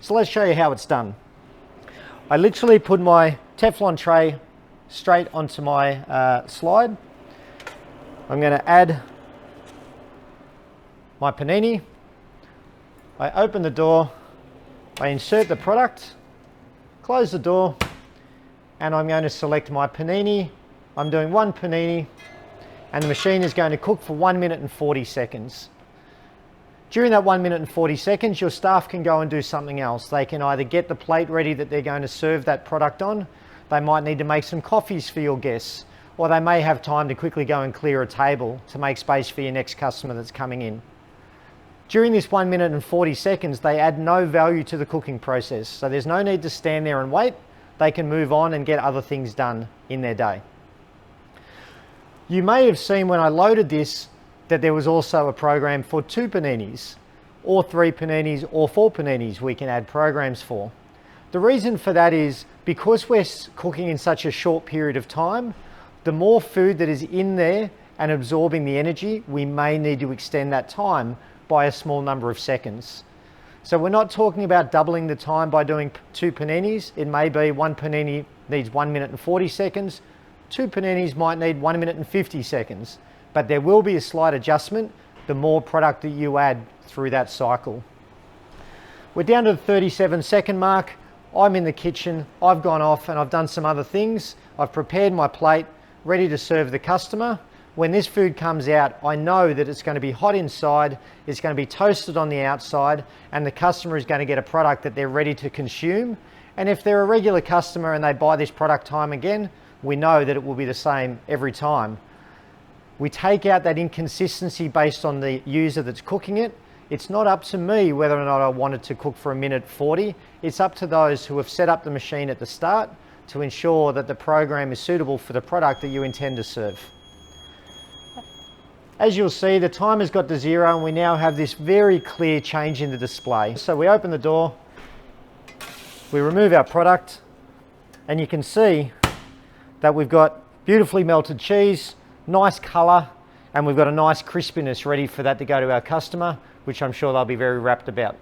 So let's show you how it's done. I literally put my Teflon tray straight onto my slide. I'm going to add my panini. I open the door, I insert the product, close the door, and I'm going to select my panini. I'm doing 1 panini, and the machine is going to cook for 1 minute and 40 seconds. During that 1 minute and 40 seconds, your staff can go and do something else. They can either get the plate ready that they're going to serve that product on, they might need to make some coffees for your guests, or they may have time to quickly go and clear a table to make space for your next customer that's coming in. During this 1 minute and 40 seconds, they add no value to the cooking process, so there's no need to stand there and wait. They can move on and get other things done in their day. You may have seen when I loaded this that there was also a program for 2 paninis, or 3 paninis, or 4 paninis we can add programs for. The reason for that is because we're cooking in such a short period of time, the more food that is in there and absorbing the energy, we may need to extend that time by a small number of seconds. So we're not talking about doubling the time by doing 2 paninis. It may be 1 panini needs 1 minute and 40 seconds, 2 paninis might need 1 minute and 50 seconds, but there will be a slight adjustment the more product that you add through that cycle. We're down to the 37-second mark. I'm in the kitchen, I've gone off and I've done some other things. I've prepared my plate, ready to serve the customer. When this food comes out, I know that it's going to be hot inside, it's going to be toasted on the outside, and the customer is going to get a product that they're ready to consume. And if they're a regular customer and they buy this product time again, we know that it will be the same every time. We take out that inconsistency based on the user that's cooking it. It's not up to me whether or not I want it to cook for 1 minute 40. It's up to those who have set up the machine at the start to ensure that the program is suitable for the product that you intend to serve. As you'll see, the timer's got to 0 and we now have this very clear change in the display. So we open the door, we remove our product, and you can see that we've got beautifully melted cheese, nice colour, and we've got a nice crispiness ready for that to go to our customer, which I'm sure they'll be very rapt about.